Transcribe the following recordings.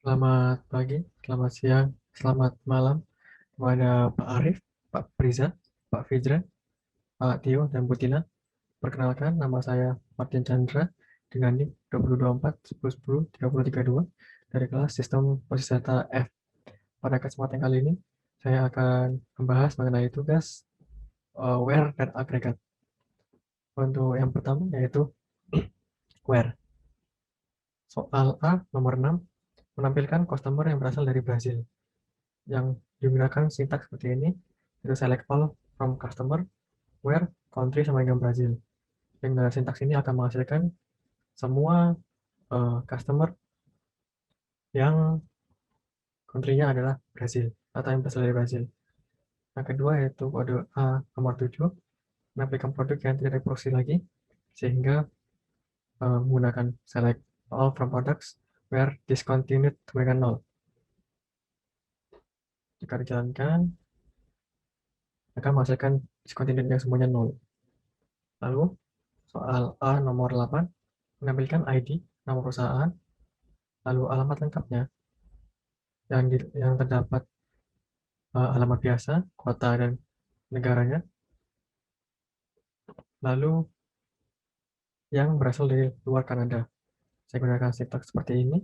Selamat pagi, selamat siang, selamat malam kepada Pak Arif, Pak Priza, Pak Fijran, Pak Tio, dan Bu Tina. Perkenalkan, nama saya Martin Chandra dengan NIK 2024-1010-3032 dari kelas Sistem Posisi Data F. Pada kesempatan kali ini, saya akan membahas mengenai tugas where dan agregat. Untuk yang pertama yaitu where. Soal A nomor 6 menampilkan customer yang berasal dari Brazil. Yang digunakan sintaks seperti ini, itu select all from customer, where, country sama dengan Brazil. Dengan sintaks ini akan menghasilkan semua customer yang country-nya adalah Brazil atau yang berasal dari Brazil. Yang kedua yaitu kode A nomor 7 menampilkan produk yang tidak diproduksi lagi, sehingga menggunakan select all from products where discontinued dengan 0. Jika dijalankan, akan menghasilkan discontinued yang semuanya 0. Lalu soal A nomor 8 menampilkan ID, nama perusahaan, lalu alamat lengkapnya yang terdapat alamat biasa, kota dan negaranya, lalu yang berasal dari luar Kanada. Saya gunakan sintaks seperti ini,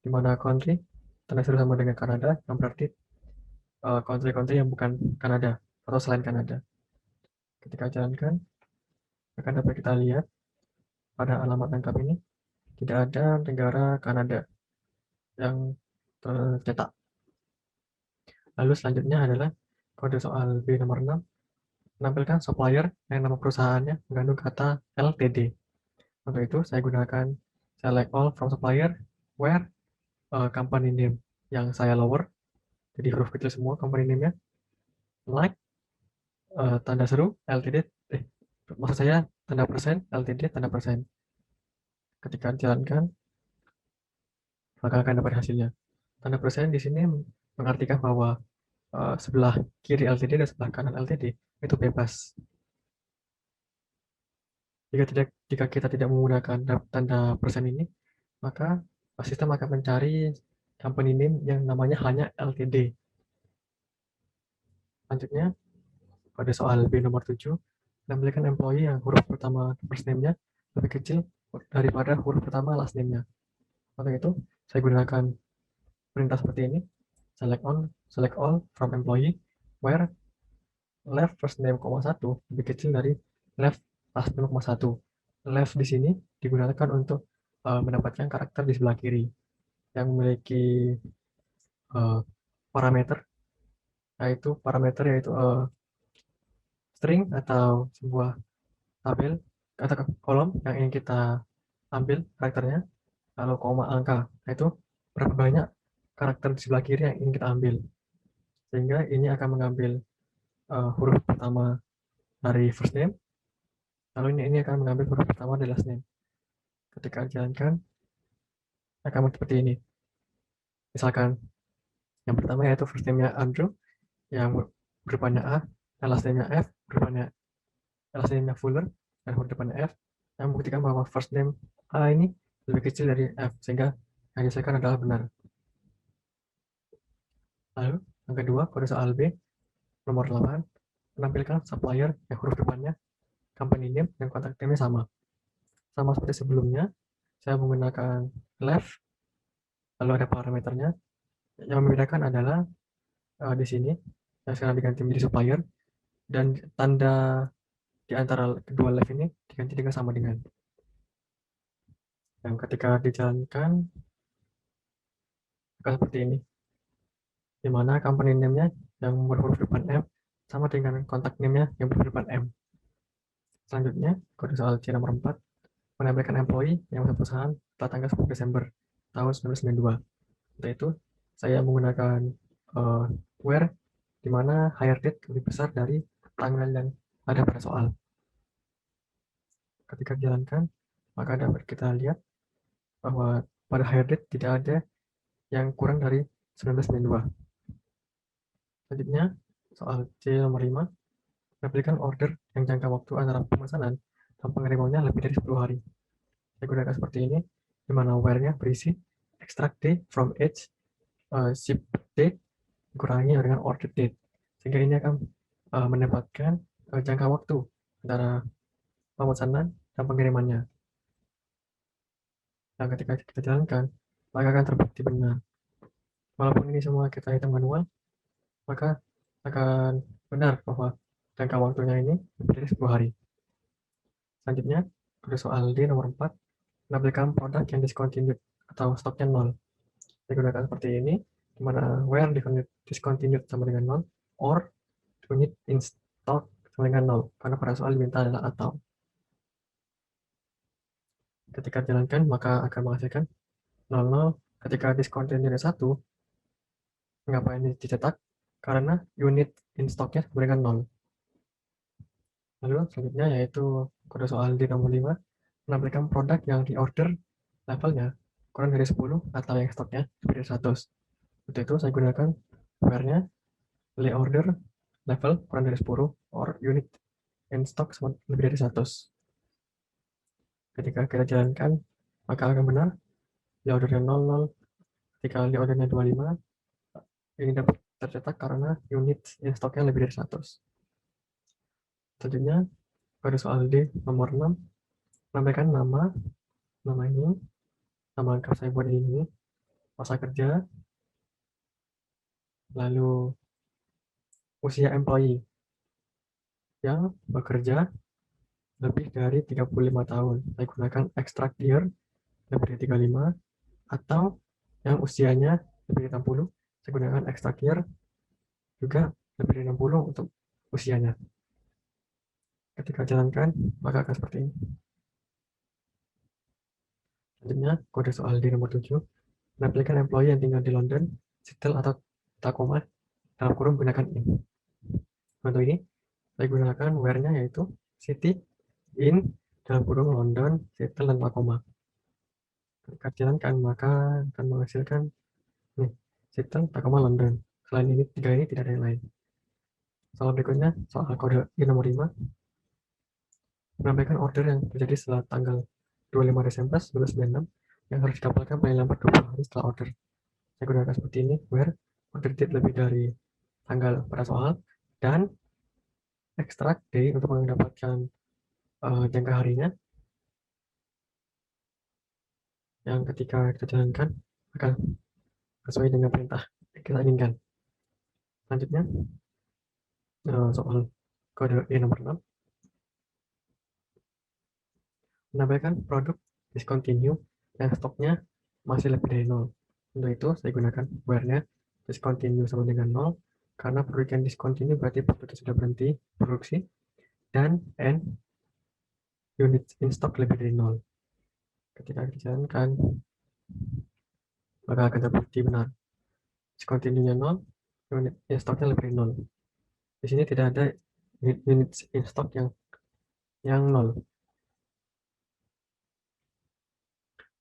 di mana country tanda seru sama dengan Kanada, yang berarti country-country yang bukan Kanada atau selain Kanada. Ketika jalankan, akan dapat kita lihat pada alamat lengkap ini tidak ada negara Kanada yang tercetak. Lalu selanjutnya adalah kode soal B nomor 6 menampilkan supplier yang nama perusahaannya mengandung kata LTD. Untuk itu, saya gunakan select all from supplier where company name yang saya lower, jadi huruf kecil semua company name-nya, like tanda seru LTD, maksud saya tanda persen LTD tanda persen. Ketika dijalankan, maka akan dapat hasilnya. Tanda persen di sini mengartikan bahwa sebelah kiri LTD dan sebelah kanan LTD itu bebas. Jika kita tidak menggunakan tanda persen ini, maka sistem akan mencari company name yang namanya hanya LTD. Selanjutnya, pada soal B nomor 7, menampilkan employee yang huruf pertama first name-nya lebih kecil daripada huruf pertama last name-nya. Untuk itu, saya gunakan perintah seperti ini, select all from employee, where left first name, 1 lebih kecil dari left last name, 1. Left di sini digunakan untuk mendapatkan karakter di sebelah kiri yang memiliki parameter, yaitu string atau sebuah tabel atau kolom yang ingin kita ambil karakternya, lalu koma angka, yaitu berapa banyak karakter di sebelah kiri yang ingin kita ambil, sehingga ini akan mengambil huruf pertama dari first name, lalu ini akan mengambil huruf pertama dari last name. Ketika dijalankan akan seperti ini. Misalkan yang pertama yaitu first name-nya Andrew yang berdepannya A, dan last name-nya F, last name-nya Fuller dan huruf depannya F, yang membuktikan bahwa first name A ini lebih kecil dari F, sehingga yang dihasilkan adalah benar. Lalu yang kedua, kode soal B nomor 8 menampilkan supplier yang huruf depannya company name dan kontak name-nya sama seperti sebelumnya. Saya menggunakan left, lalu ada parameternya. Yang membedakan adalah di sini yang sekarang diganti menjadi supplier, dan tanda di antara kedua left ini diganti dengan sama dengan. Dan ketika dijalankan akan seperti ini, di mana company name-nya yang berhuruf depan M sama dengan kontak name-nya yang berhuruf depan M. Selanjutnya, kode soal C nomor 4 menampilkan employee yang masuk perusahaan pada tanggal 10 Desember tahun 1992. Untuk itu, saya menggunakan where, di mana hire date lebih besar dari tanggal yang ada pada soal. Ketika dijalankan, maka dapat kita lihat bahwa pada hire date tidak ada yang kurang dari 1992. Selanjutnya, soal C nomor 5 menampilkan order yang jangka waktu antara pemesanan dan pengirimannya lebih dari 10 hari. Saya gunakan seperti ini, di mana where-nya berisi extract date from each ship date dikurangi dengan order date, sehingga ini akan mendapatkan jangka waktu antara pemesanan dan pengirimannya. Nah, ketika kita jalankan, maka akan terbukti benar. Walaupun ini semua kita hitung manual, maka akan benar bahwa jangka waktunya ini lebih dari 10 hari. Selanjutnya, pada soal D nomor 4, menampilkan produk yang discontinued atau stoknya 0. Digunakan seperti ini, di mana where discontinued sama dengan 0, or unit in stock sama dengan 0, karena pada soal diminta adalah atau. Ketika dijalankan, maka akan menghasilkan 00. Ketika discontinued 1, mengapa ini dicetak? Karena unit in stocknya sama dengan 0. Lalu selanjutnya yaitu kode soal di nomor 5, menampilkan produk yang di order levelnya kurang dari 10 atau yang stoknya lebih dari 100. Untuk itu saya gunakan where-nya lay order level kurang dari 10 or unit in stock lebih dari 100. Ketika kita jalankan, maka akan benar lay ordernya 00. Ketika lay ordernya 25, ini dapat tercetak karena unit in stocknya lebih dari 100. Selanjutnya pada soal D nomor 6, menambahkan nama ini, nama lengkap saya buat ini, masa kerja, lalu usia employee yang bekerja lebih dari 35 tahun. Saya gunakan extract year lebih dari 35, atau yang usianya lebih dari 60, saya gunakan extract year juga lebih dari 60 untuk usianya. Ketika jalankan, maka akan seperti ini. Selanjutnya, kode soal di nomor 7, menampilkan employee yang tinggal di London, Seattle atau Tacoma, dalam kurung gunakan in. Untuk ini, saya gunakan where-nya yaitu city, in, dalam kurung London, Seattle, dan Tacoma. Ketika jalankan, maka akan menghasilkan nih, Seattle, Tacoma, London. Selain ini, tiga ini tidak ada yang lain. Soal berikutnya, soal kode I nomor 5, menambahkan order yang terjadi setelah tanggal 25 Desember 1996 yang harus didapatkan paling lambat 20 hari setelah order. Saya gunakan seperti ini, where order date lebih dari tanggal pada soal, dan extract day untuk mendapatkan jangka harinya, yang ketika kita jalankan akan sesuai dengan perintah yang kita inginkan. Selanjutnya, soal kode I nomor 6, menambahkan produk discontinue yang stoknya masih lebih dari 0. Untuk itu, saya gunakan where-nya discontinue sama dengan 0, karena produk yang discontinue berarti produknya sudah berhenti produksi, dan n unit in stock lebih dari 0. Ketika dijalankan, maka akan terbukti benar. Discontinue-nya 0, unit in stocknya lebih dari 0. Di sini tidak ada unit in stock yang 0.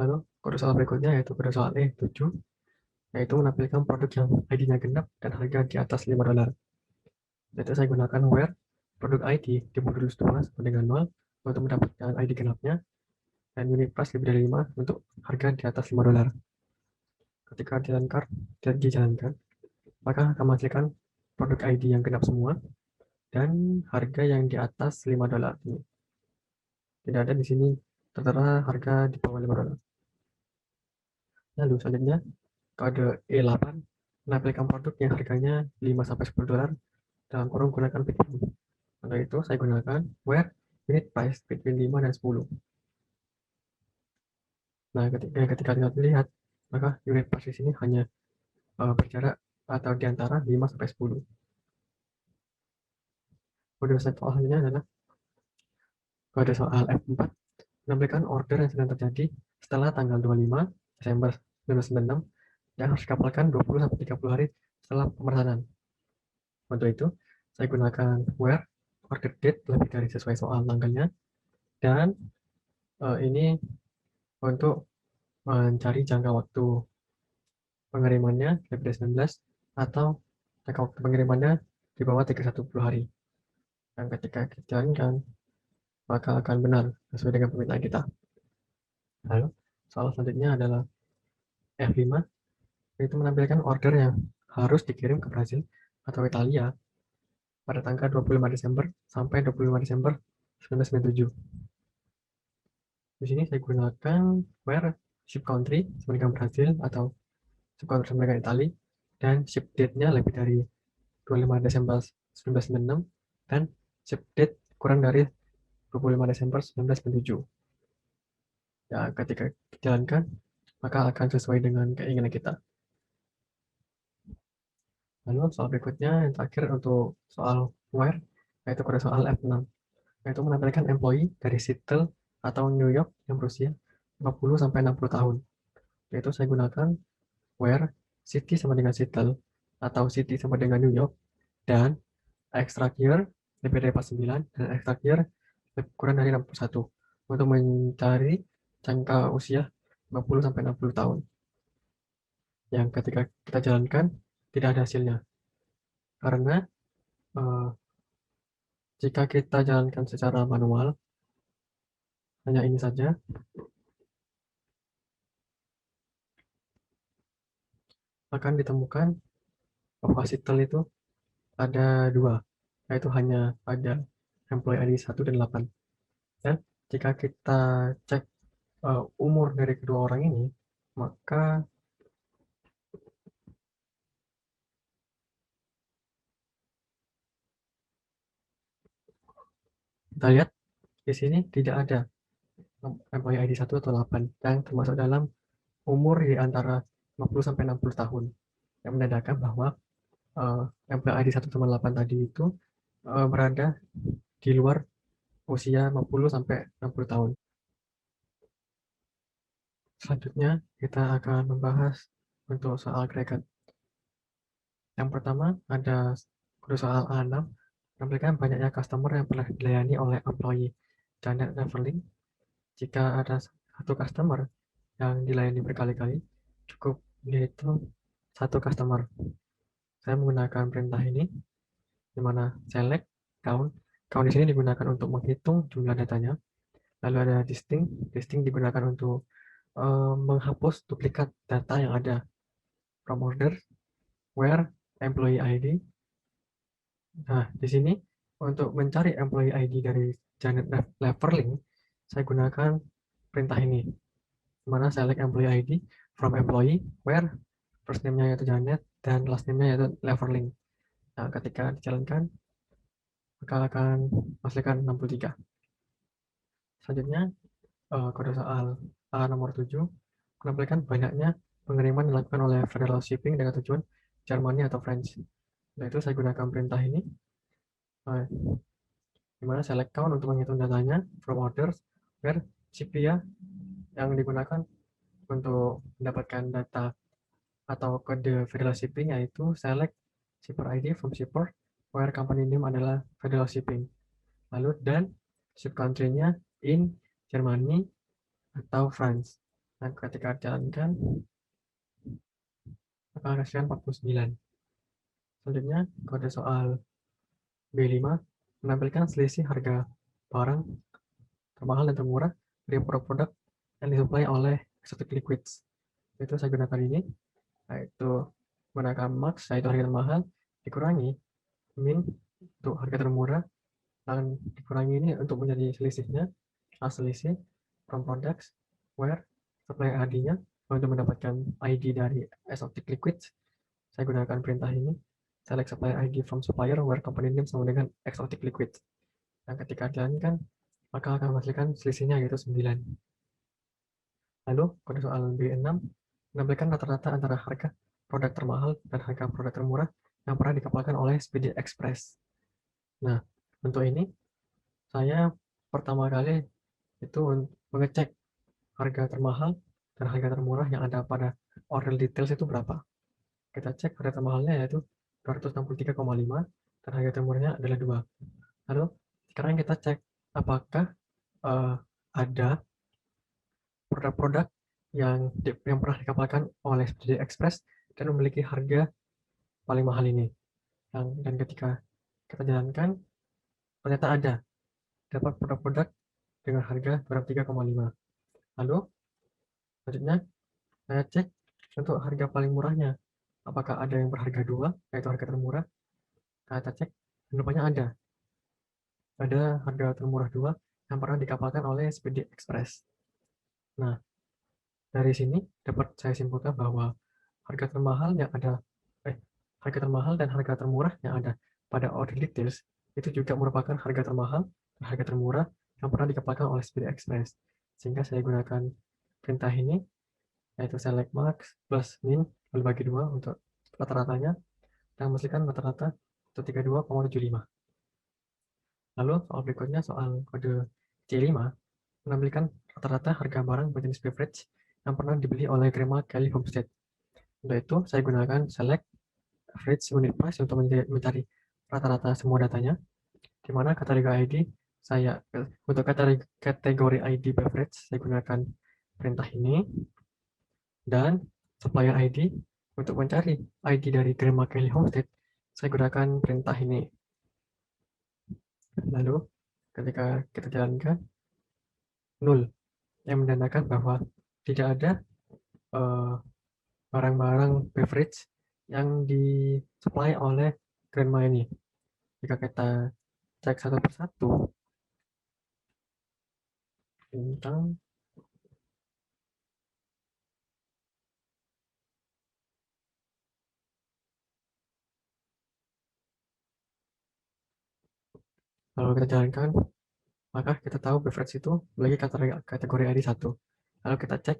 Lalu, kode soal berikutnya yaitu kode soal E7, yaitu menampilkan produk yang ID-nya genap dan harga di atas $5. Jadi saya gunakan where produk ID di modulus 2 sama dengan 0 untuk mendapatkan ID genapnya, dan unit price lebih dari 5 untuk harga di atas $5. Ketika dijalankan, maka akan menghasilkan produk ID yang genap semua dan harga yang di atas $5. Tidak ada di sini tertera harga di bawah $5. Lalu selanjutnya, kode E8 menampilkan produk yang harganya $5-10 dalam kurung gunakan between. Untuk itu saya gunakan where unit price between 5 dan 10. Nah, ketika kita lihat, maka unit price di sini hanya berjarak atau di antara 5 sampai 10. Kode soalnya adalah kode soal F4, menampilkan order yang sedang terjadi setelah tanggal 25 Desember 1996 yang harus dikapalkan 20 sampai 30 hari setelah pemesanan. Untuk itu, saya gunakan where order date lebih dari sesuai soal tanggalnya, dan ini untuk mencari jangka waktu pengirimannya lebih dari 19 atau jangka waktu pengirimannya di bawah 310 hari. Dan ketika kita jalankan, maka akan benar sesuai dengan permintaan kita. Lalu, soal selanjutnya adalah F5 itu menampilkan order yang harus dikirim ke Brazil atau Italia pada tanggal 25 Desember sampai 25 Desember 1997. Di sini saya gunakan where ship country sama dengan Brazil atau ship country sama dengan Italia, dan ship date-nya lebih dari 25 Desember 1996 dan ship date kurang dari 25 Desember 1997. Ya, ketika dijalankan maka akan sesuai dengan keinginan kita. Lalu soal berikutnya yang terakhir untuk soal where, yaitu pada soal F6, yaitu menampilkan employee dari Seattle atau New York yang berusia 50 sampai 60 tahun. Yaitu saya gunakan where city sama dengan Seattle atau city sama dengan New York, dan extract year lebih dari 49 dan extract year kurang dari 61 untuk mencari jangka usia 50 sampai 60 tahun yang ketika kita jalankan tidak ada hasilnya, karena eh, jika kita jalankan secara manual hanya ini saja, akan ditemukan bahwa Seattle itu ada dua, yaitu hanya ada employee ID 1 dan 8. Dan jika kita cek umur dari kedua orang ini, maka kita lihat di sini tidak ada employee ID 1 atau 8 yang termasuk dalam umur di antara 50 sampai 60 tahun, yang menandakan bahwa employee ID 1 sama 8 tadi itu berada di luar usia 50 sampai 60 tahun. Selanjutnya kita akan membahas untuk soal agregat. Yang pertama ada soal A6, menampilkan banyaknya customer yang pernah dilayani oleh employee Janet Neverling. Jika ada satu customer yang dilayani berkali-kali, cukup dihitung satu customer. Saya menggunakan perintah ini, di mana select count. Count di sini digunakan untuk menghitung jumlah datanya. Lalu ada distinct. Distinct digunakan untuk menghapus duplikat data yang ada. From order, where, employee ID. Nah, di sini untuk mencari employee ID dari Janet Leverling, saya gunakan perintah ini, di mana select employee ID from employee, where first name-nya yaitu Janet dan last name-nya yaitu Leverling. Nah, ketika dijalankan, maka akan menghasilkan 63. Selanjutnya, kode soal A nomor 7 menampilkan banyaknya pengiriman dilakukan oleh Federal Shipping dengan tujuan Germany atau French. Nah, itu saya gunakan perintah ini, di mana select count untuk menghitung datanya, from orders, where CPIA yang digunakan untuk mendapatkan data atau kode Federal Shipping yaitu select shipper ID from shipper, where company name adalah Federal Shipping. Lalu dan ship country-nya in Germany atau France. Nah, ketika dijalankan maka hasilkan 49. Selanjutnya kode soal B5 menampilkan selisih harga barang termahal dan termurah dari produk-produk yang disuplai oleh Exotic Liquids. Itu saya gunakan ini, yaitu menggunakan max, yaitu harga termahal, dikurangi min untuk harga termurah, dan dikurangi ini untuk menjadi selisihnya, selisih from products where supply ID-nya. Untuk mendapatkan ID dari Exotic Liquids, saya gunakan perintah ini, select supplier ID from supplier where company name sama dengan Exotic Liquids. Dan ketika dijalankan, maka akan menghasilkan selisihnya yaitu 9. Lalu kode soal B6 menampilkan rata-rata antara harga produk termahal dan harga produk termurah yang pernah dikapalkan oleh Speedy Express. Nah, untuk ini saya pertama kali itu mengecek harga termahal dan harga termurah yang ada pada order details itu berapa. Kita cek harga termahalnya yaitu 263,5 dan harga termurahnya adalah 2. Lalu sekarang kita cek apakah ada produk-produk yang pernah dikapalkan oleh Speedy Express dan memiliki harga paling mahal ini. Dan ketika kita jalankan, ternyata ada dapat produk-produk dengan harga 23,5. Lalu selanjutnya saya cek Untuk harga paling murahnya, apakah ada yang berharga 2, yaitu harga termurah? Kita cek, rupanya ada. Ada harga termurah 2 yang pernah dikapalkan oleh Speedy Express. Nah, dari sini dapat saya simpulkan bahwa harga termahal yang ada, harga termahal dan harga termurah yang ada pada order details itu juga merupakan harga termahal dan harga termurah yang pernah dikapalkan oleh Speedy Express. Sehingga saya gunakan perintah ini, yaitu select max plus min lalu bagi 2 untuk rata-ratanya dan menghasilkan rata-rata 132,75. Lalu soal berikutnya, soal kode C5 menampilkan rata-rata harga barang berjenis beverage yang pernah dibeli oleh Grandma Kelly Homestead. Untuk itu, saya gunakan select average unit price untuk mencari rata-rata semua datanya, di mana kategori ID saya untuk kategori ID beverage saya gunakan perintah ini, dan supplier ID untuk mencari ID dari Grandma Kelly Homestead saya gunakan perintah ini. Lalu ketika kita jalankan, 0 yang menandakan bahwa tidak ada barang-barang beverage yang disuplai oleh Grandma ini. Jika kita cek satu persatu tentang, lalu kita jalankan, maka kita tahu beverage itu memiliki kategori ID 1. Lalu kita cek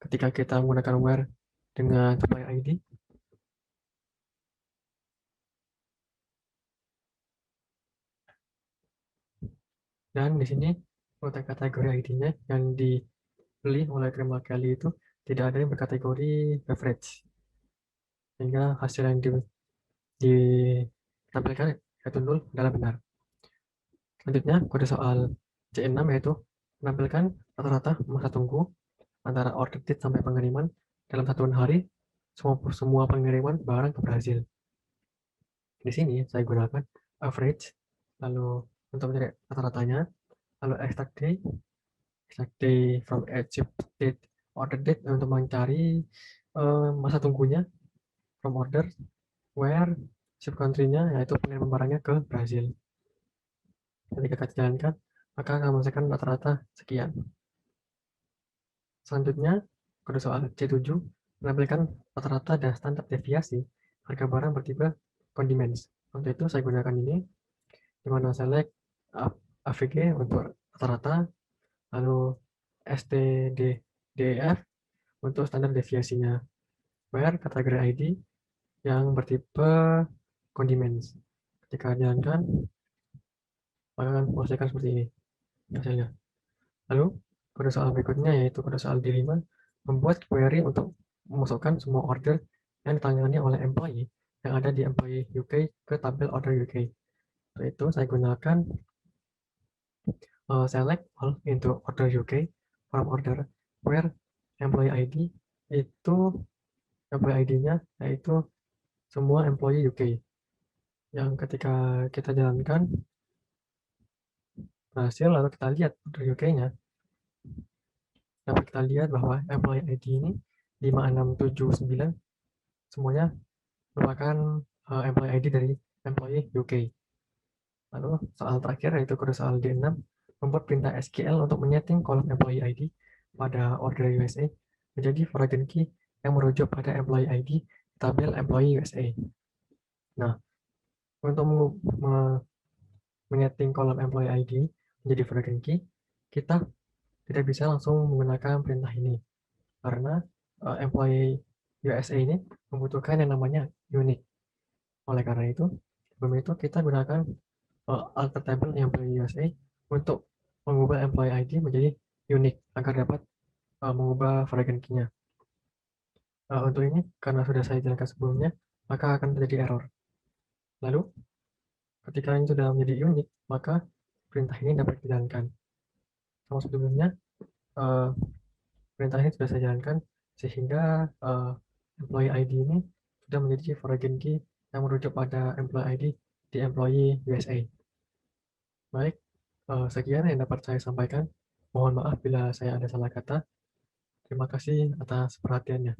ketika kita menggunakan where dengan supply ID, dan di sini untuk kategori ID-nya yang dibeli oleh Grandma Kelly itu tidak ada yang berkategori beverage, sehingga hasil yang ditampilkan yaitu 0 adalah benar. Selanjutnya, kode soal C6 yaitu menampilkan rata-rata masa tunggu antara order date sampai pengiriman dalam satuan hari semua pengiriman barang berhasil. Di sini saya gunakan average, lalu untuk mencari rata-ratanya, lalu exact day from ship date, order date untuk mencari masa tunggunya, from order, where, ship country-nya yaitu pengiriman barangnya ke Brazil. Ketika kita jalankan, maka akan menghasilkan rata-rata sekian. Selanjutnya, kode soal C7 menampilkan rata-rata dan standar deviasi harga barang bertipe condiments. Untuk itu saya gunakan ini, di mana select AVG untuk rata-rata, lalu STDDF untuk standar deviasinya, where kategori ID yang bertipe condiments. Ketika jalankan, maka akan menghasilkan seperti ini hasilnya. Lalu kode soal berikutnya yaitu kode soal D5 membuat query untuk memasukkan semua order yang ditangani oleh employee yang ada di employee UK ke tabel order UK. Untuk itu saya gunakan select all into order UK from order where employee ID itu employee ID-nya yaitu semua employee UK, yang ketika kita jalankan berhasil. Lalu kita lihat order UK-nya, dapat kita lihat bahwa employee ID ini 5679 semuanya merupakan employee ID dari employee UK. Lalu soal terakhir yaitu kode soal D6 membuat perintah SQL untuk menyeting kolom employee ID pada order USA menjadi foreign key yang merujuk pada employee ID di tabel employee USA. Nah, untuk menyeting kolom employee ID menjadi foreign key, kita tidak bisa langsung menggunakan perintah ini karena employee USA ini membutuhkan yang namanya unique. Oleh karena itu, sebelum itu kita gunakan alter table employee USA untuk mengubah employee ID menjadi unique agar dapat mengubah foreign key-nya. Untuk ini, karena sudah saya jelaskan sebelumnya, maka akan terjadi error. Lalu, ketika ini sudah menjadi unique, maka perintah ini dapat dijalankan. Sama sebelumnya, perintah ini sudah saya jalankan sehingga employee ID ini sudah menjadi foreign key yang merujuk pada employee ID di employee USA. Baik, sekian yang dapat saya sampaikan. Mohon maaf bila saya ada salah kata. Terima kasih atas perhatiannya.